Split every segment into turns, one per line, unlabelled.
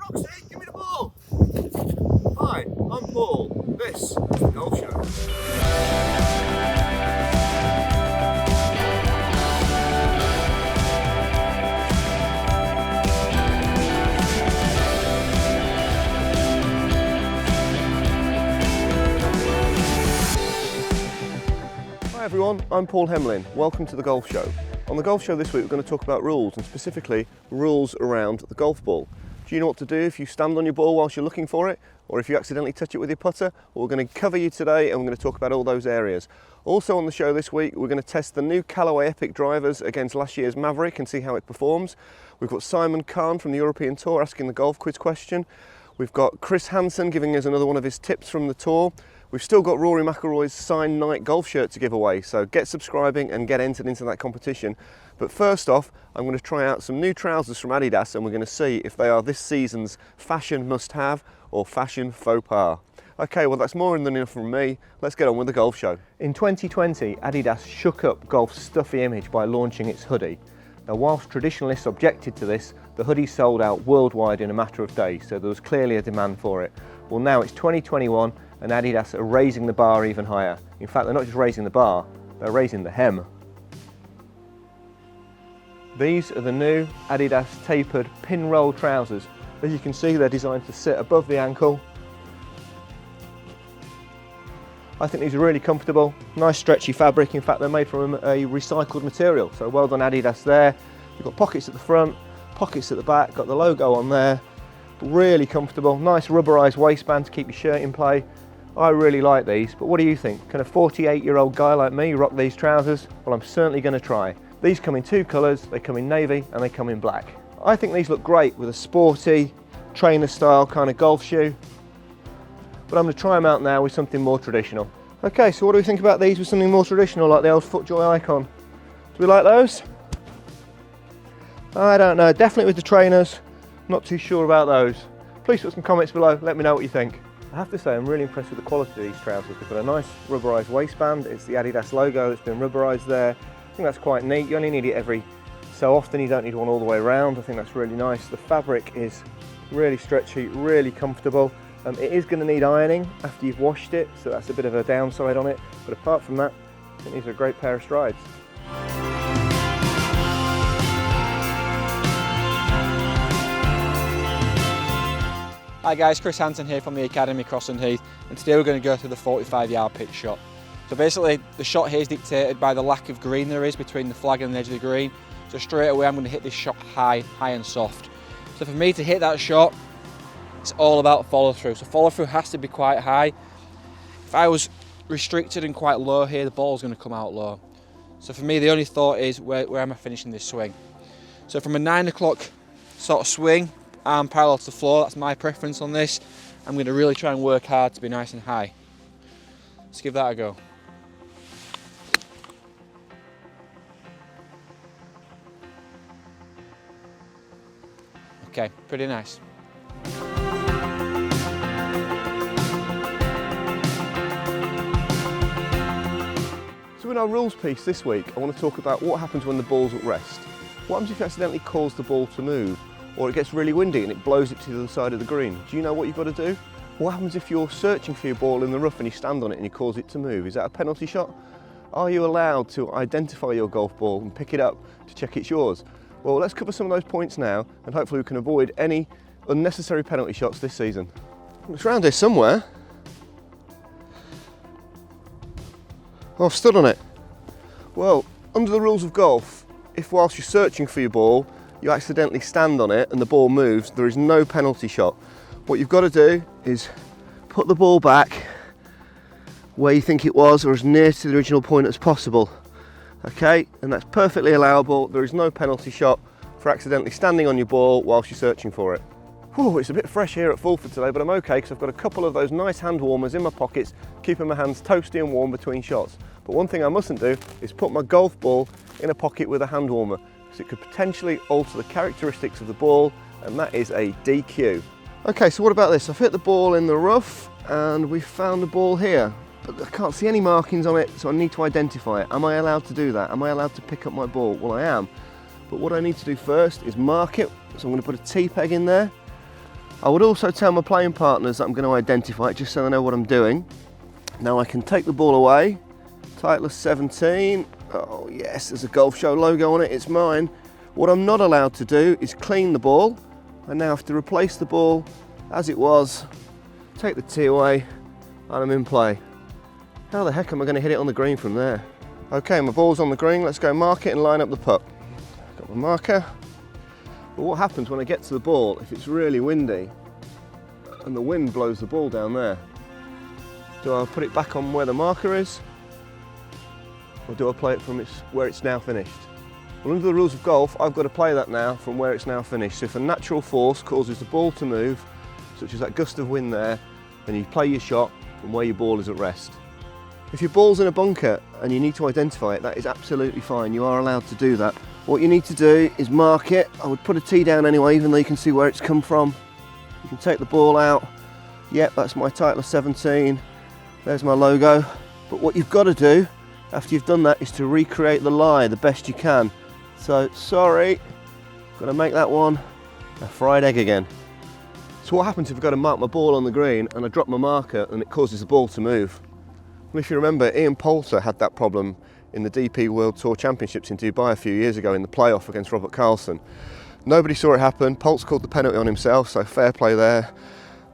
Roxy, give me the ball! Hi, I'm Paul. This is the Golf Show. Hi everyone, I'm Paul Hemlin. Welcome to the Golf Show. On the Golf Show this week we're going to talk about rules, and specifically rules around the golf ball. Do you know what to do if you stand on your ball whilst you're looking for it, or if you accidentally touch it with your putter? Well, we're going to cover you today and we're going to talk about all those areas. Also on the show this week we're going to test the new Callaway Epic drivers against last year's Mavrik and see how it performs. We've got Simon Khan from the European Tour asking the golf quiz question. We've got Chris Hanson giving us another one of his tips from the tour. We've still got Rory McIlroy's signed Nike golf shirt to give away, so get subscribing and get entered into that competition. But first off, I'm going to try out some new trousers from Adidas and we're going to see if they are this season's fashion must-have or fashion faux pas. Okay, well that's more than enough from me. Let's get on with the golf show. In 2020, Adidas shook up golf's stuffy image by launching its hoodie. Now, whilst traditionalists objected to this, the hoodie sold out worldwide in a matter of days, so there was clearly a demand for it. Well, now it's 2021 and Adidas are raising the bar even higher. In fact, they're not just raising the bar, they're raising the hem. These are the new Adidas tapered pin roll trousers. As you can see, they're designed to sit above the ankle. I think these are really comfortable, nice stretchy fabric. In fact, they're made from a recycled material, so well done Adidas there. You've got pockets at the front, pockets at the back, got the logo on there. Really comfortable, nice rubberized waistband to keep your shirt in play. I really like these, but what do you think? Can a 48-year-old guy like me rock these trousers? Well, I'm certainly going to try. These come in two colours, they come in navy and they come in black. I think these look great with a sporty, trainer style kind of golf shoe, but I'm going to try them out now with something more traditional. Okay, so what do we think about these with something more traditional, like the old FootJoy icon? Do we like those? I don't know, definitely with the trainers, not too sure about those. Please put some comments below, let me know what you think. I have to say I'm really impressed with the quality of these trousers. They've got a nice rubberized waistband, it's the Adidas logo that's been rubberized there. I think that's quite neat. You only need it every so often, you don't need one all the way around. I think that's really nice. The fabric is really stretchy, really comfortable. It is going to need ironing after you've washed it, so that's a bit of a downside on it. But apart from that, I think these are a great pair of strides.
Hi guys, Chris Hanson here from the Academy Crossing Heath, and today we're going to go through the 45-yard pitch shot. So basically the shot here is dictated by the lack of green there is between the flag and the edge of the green. So straight away I'm going to hit this shot high and soft. So for me to hit that shot, it's all about follow through. So follow through has to be quite high. If I was restricted and quite low here, the ball's going to come out low. So for me the only thought is where am I finishing this swing? So from a 9 o'clock sort of swing, arm parallel to the floor, that's my preference on this. I'm going to really try and work hard to be nice and high. Let's give that a go. Okay, pretty nice.
So in our rules piece this week, I want to talk about what happens when the ball's at rest. What happens if you accidentally cause the ball to move, or it gets really windy and it blows it to the other side of the green? Do you know what you've got to do? What happens if you're searching for your ball in the rough and you stand on it and you cause it to move? Is that a penalty shot? Are you allowed to identify your golf ball and pick it up to check it's yours? Well, let's cover some of those points now, and hopefully we can avoid any unnecessary penalty shots this season. It's around here somewhere. Oh, I've stood on it. Well, under the rules of golf, if whilst you're searching for your ball, you accidentally stand on it and the ball moves, there is no penalty shot. What you've got to do is put the ball back where you think it was, or as near to the original point as possible. Okay, and that's perfectly allowable. There is no penalty shot for accidentally standing on your ball whilst you're searching for it. Whew, it's a bit fresh here at Fulford today, but I'm okay because I've got a couple of those nice hand warmers in my pockets, keeping my hands toasty and warm between shots. But one thing I mustn't do is put my golf ball in a pocket with a hand warmer, because it could potentially alter the characteristics of the ball, and that is a DQ. Okay, so what about this? I've hit the ball in the rough and we found the ball here. But I can't see any markings on it, so I need to identify it. Am I allowed to do that? Am I allowed to pick up my ball? Well, I am. But what I need to do first is mark it. So I'm going to put a T-peg in there. I would also tell my playing partners that I'm going to identify it just so they know what I'm doing. Now I can take the ball away. Titleist 17. Oh yes, there's a Golf Show logo on it, it's mine. What I'm not allowed to do is clean the ball. I now have to replace the ball as it was, take the tee away, and I'm in play. How the heck am I going to hit it on the green from there? Okay, my ball's on the green, let's go mark it and line up the putt. Got my marker. But what happens when I get to the ball, if it's really windy and the wind blows the ball down there? Do I put it back on where the marker is? Or do I play it from where it's now finished? Well, under the rules of golf, I've got to play that now from where it's now finished. So if a natural force causes the ball to move, such as that gust of wind there, then you play your shot from where your ball is at rest. If your ball's in a bunker and you need to identify it, that is absolutely fine. You are allowed to do that. What you need to do is mark it. I would put a tee down anyway, even though you can see where it's come from. You can take the ball out. Yep, that's my Titleist 17. There's my logo. But what you've got to do after you've done that is to recreate the lie the best you can. So, sorry, got to make that one a fried egg again. So what happens if I've got to mark my ball on the green and I drop my marker and it causes the ball to move? Well, if you remember, Ian Poulter had that problem in the DP World Tour Championships in Dubai a few years ago in the playoff against Robert Carlson. Nobody saw it happen. Poulter called the penalty on himself, so fair play there.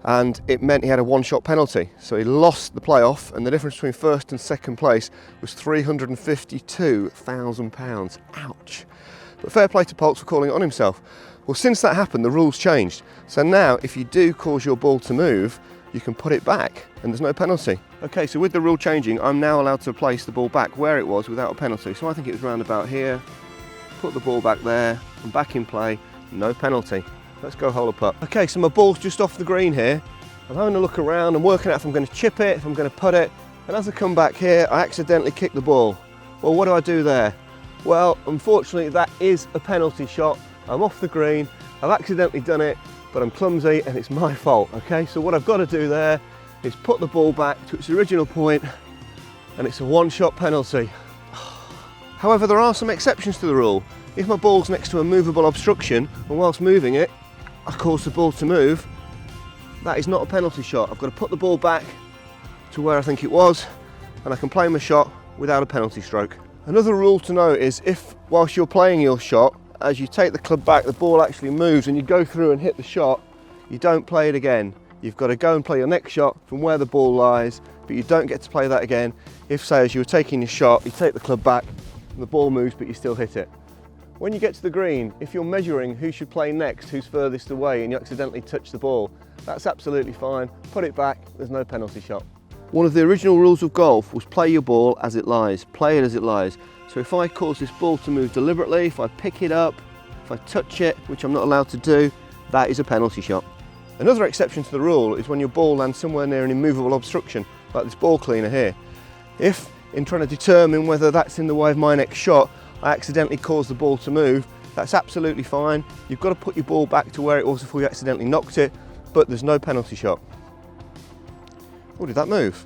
And it meant he had a one-shot penalty. So he lost the playoff, and the difference between first and second place was £352,000. Ouch. But fair play to Poulter for calling it on himself. Well, since that happened, the rules changed. So now, if you do cause your ball to move, you can put it back, and there's no penalty. Okay, so with the rule changing, I'm now allowed to place the ball back where it was without a penalty. So I think it was round about here. Put the ball back there, and back in play, no penalty. Let's go hole a putt. Okay, so my ball's just off the green here. I'm having a look around and working out if I'm going to chip it, if I'm going to putt it. And as I come back here, I accidentally kick the ball. Well, what do I do there? Well, unfortunately, that is a penalty shot. I'm off the green, I've accidentally done it, but I'm clumsy and it's my fault, okay? So what I've got to do there is put the ball back to its original point, and it's a one-shot penalty. However, there are some exceptions to the rule. If my ball's next to a movable obstruction, and whilst moving it, I cause the ball to move, that is not a penalty shot. I've got to put the ball back to where I think it was, and I can play my shot without a penalty stroke. Another rule to note is if, whilst you're playing your shot, as you take the club back, the ball actually moves and you go through and hit the shot, you don't play it again. You've got to go and play your next shot from where the ball lies, but you don't get to play that again. If, say, as you were taking your shot, you take the club back and the ball moves, but you still hit it. When you get to the green, if you're measuring who should play next, who's furthest away, and you accidentally touch the ball, that's absolutely fine. Put it back, there's no penalty shot. One of the original rules of golf was play your ball as it lies, play it as it lies. So if I cause this ball to move deliberately, if I pick it up, if I touch it, which I'm not allowed to do, that is a penalty shot. Another exception to the rule is when your ball lands somewhere near an immovable obstruction, like this ball cleaner here. If, in trying to determine whether that's in the way of my next shot, I accidentally cause the ball to move, that's absolutely fine. You've got to put your ball back to where it was before you accidentally knocked it, but there's no penalty shot. Oh, did that move?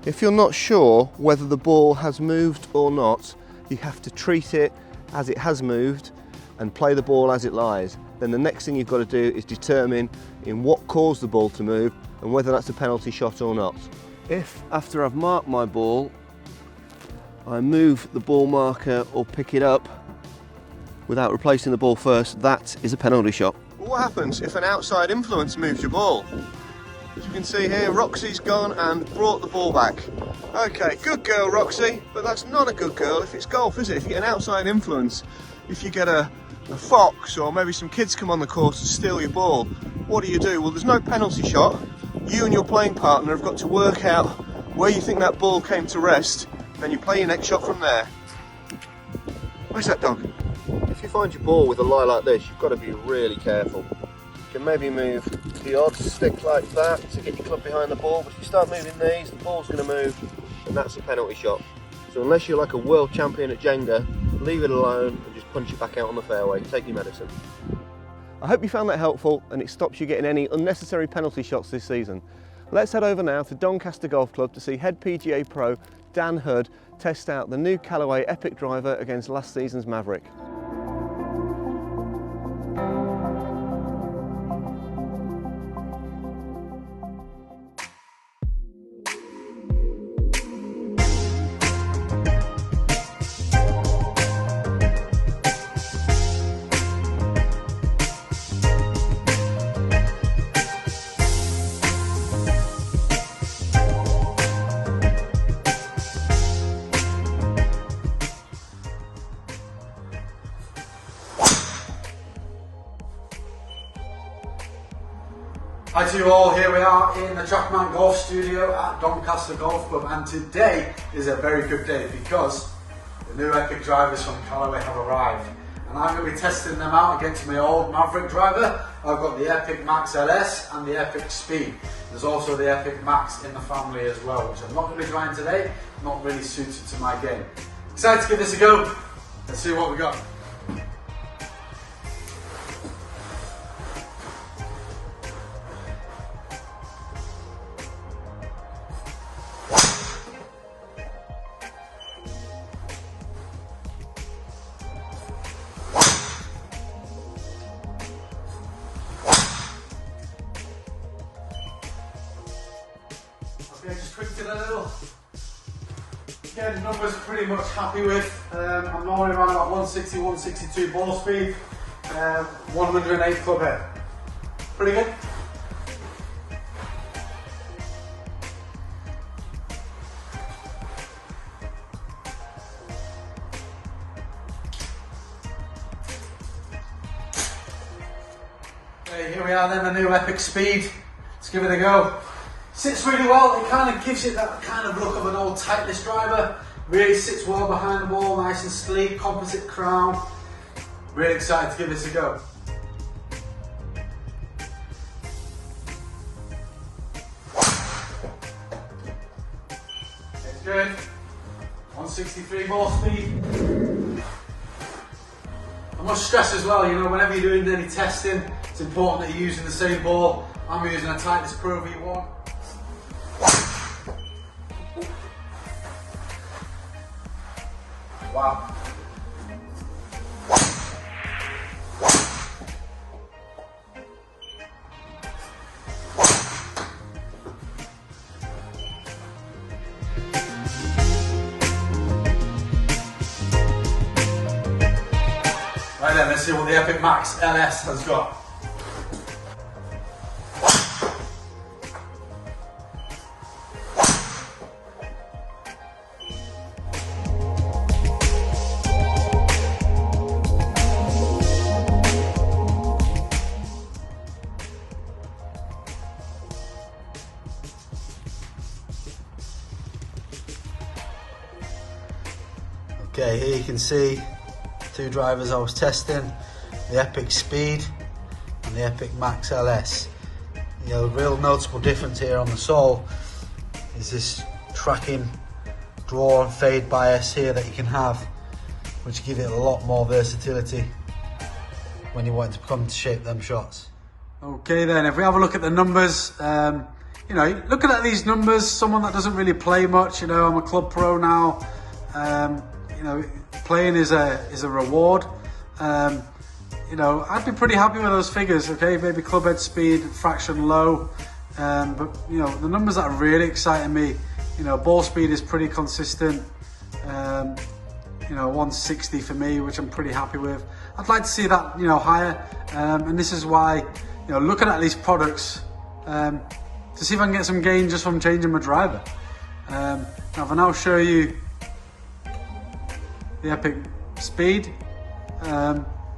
If you're not sure whether the ball has moved or not, you have to treat it as it has moved and play the ball as it lies. Then the next thing you've got to do is determine in what caused the ball to move and whether that's a penalty shot or not. If, after I've marked my ball, I move the ball marker or pick it up without replacing the ball first, that is a penalty shot. Well, what happens if an outside influence moves your ball? As you can see here, Roxy's gone and brought the ball back. Okay, good girl, Roxy, but that's not a good girl if it's golf, is it? If you get an outside influence, if you get a fox or maybe some kids come on the course and steal your ball, what do? Well, there's no penalty shot. You and your playing partner have got to work out where you think that ball came to rest, then you play your next shot from there. Where's that dog? If you find your ball with a lie like this, you've got to be really careful. You can maybe move the odd stick like that to get your club behind the ball, but if you start moving these, the ball's going to move, and that's a penalty shot. So unless you're like a world champion at Jenga, leave it alone and just punch it back out on the fairway. Take your medicine. I hope you found that helpful and it stops you getting any unnecessary penalty shots this season. Let's head over now to Doncaster Golf Club to see head PGA Pro Dan Hood test out the new Callaway Epic driver against last season's Mavrik.
Hi to you all, here we are in the Trackman Golf Studio at Doncaster Golf Club, and today is a very good day because the new Epic drivers from Callaway have arrived and I'm going to be testing them out against my old Mavrik driver. I've got the Epic Max LS and the Epic Speed. There's also the Epic Max in the family as well, which I'm not going to be trying today, not really suited to my game. Excited to give this a go, let's see what we got. Okay, just tweaked it a little. Again, numbers pretty much happy with. I'm normally around about 160, 162 ball speed, 108 club head. Pretty good. Okay, here we are then, the new Epic Speed. Let's give it a go. Sits really well, it kind of gives it that kind of look of an old Titleist driver. Really sits well behind the ball, nice and sleek, composite crown. Really excited to give this a go. It's good. 163 ball speed. I must stress as well, you know, whenever you're doing any testing, it's important that you're using the same ball. I'm using a Titleist Pro V1. Wow. Right then, let's see what the Epic Max LS has got. Okay, here you can see two drivers I was testing, the Epic Speed and the Epic Max LS. You know, the real noticeable difference here on the sole is this tracking draw and fade bias here that you can have, which give it a lot more versatility when you want to come to shape them shots. Okay then, if we have a look at the numbers, you know, looking at these numbers, someone that doesn't really play much, you know, I'm a club pro now. You know, playing is a reward. You know, I'd be pretty happy with those figures. Okay, maybe club head speed fraction low, but you know, the numbers that are really exciting me. You know, ball speed is pretty consistent. You know, 160 for me, which I'm pretty happy with. I'd like to see that, you know, higher. And this is why, you know, looking at these products to see if I can get some gain just from changing my driver. Now, if I now show you the Epic Speed,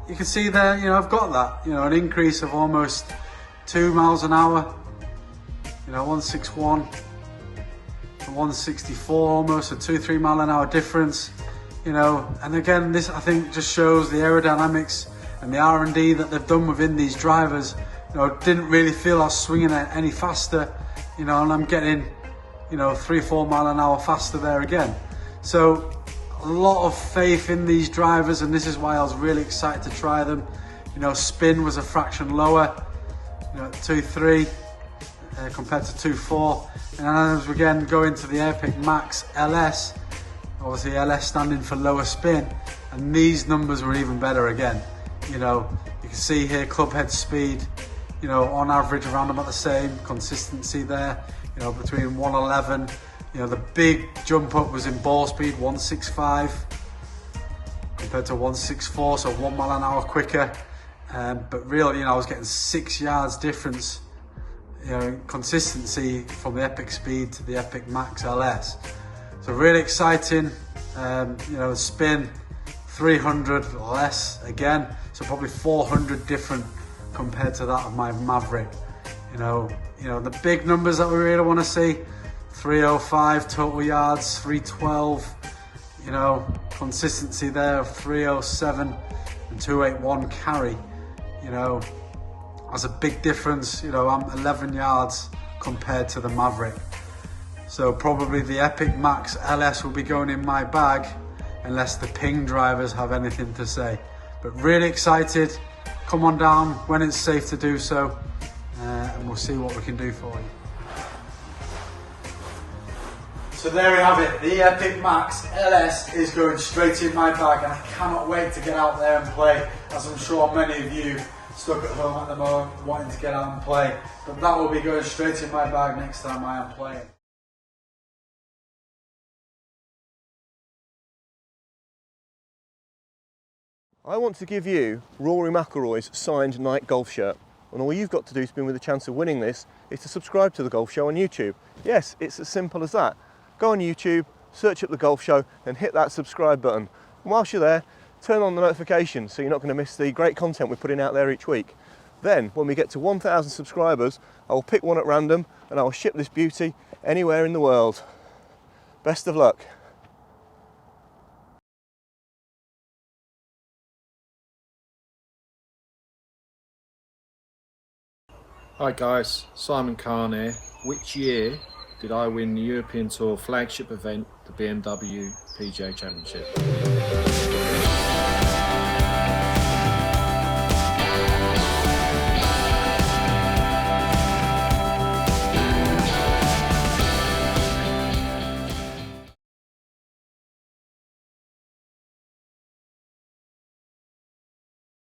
you can see there, you know, I've got that, you know, an increase of almost 2 miles an hour, you know, 161 to 164, almost a 2-3 mile an hour difference, you know. And again, this I think just shows the aerodynamics and the R&D that they've done within these drivers. You know, didn't really feel I was swinging it any faster, you know, and I'm getting, you know, 3-4 mile an hour faster there again. So a lot of faith in these drivers, and this is why I was really excited to try them. You know, spin was a fraction lower, you know, 2.3 compared to 2.4. And as we again go into the Epic Max LS, obviously LS standing for lower spin, and these numbers were even better again. You know, you can see here club head speed, you know, on average around about the same, consistency there, you know, between 111. You know, the big jump up was in ball speed, 165 compared to 164, so 1 mile an hour quicker. But really, you know, I was getting 6 yards difference, you know, in consistency from the Epic Speed to the Epic Max LS. So really exciting. You know, spin 300 less again, so probably 400 different compared to that of my Mavrik. You know the big numbers that we really want to see: 305 total yards, 312. You know, consistency there of 307 and 281 carry. You know, that's a big difference. You know, I'm 11 yards compared to the Mavrik. So probably the Epic Max LS will be going in my bag unless the Ping drivers have anything to say. But really excited. Come on down when it's safe to do so, and we'll see what we can do for you. So there we have it, the Epic Max LS is going straight in my bag, and I cannot wait to get out there and play, as I'm sure many of you stuck at home at the moment wanting to get out and play. But that will be going straight in my bag next time I am playing.
I want to give you Rory McIlroy's signed Nike golf shirt, and all you've got to do to be with a chance of winning this is to subscribe to the Golf Show on YouTube. Yes, it's as simple as that. Go on YouTube, search up the Golf Show and hit that subscribe button. And whilst you're there, turn on the notifications so you're not going to miss the great content we're putting out there each week. Then, when we get to 1,000 subscribers, I will pick one at random and I will ship this beauty anywhere in the world. Best of luck.
Hi guys, Simon Khan here. Which year did I win the European Tour flagship event, the BMW PGA Championship?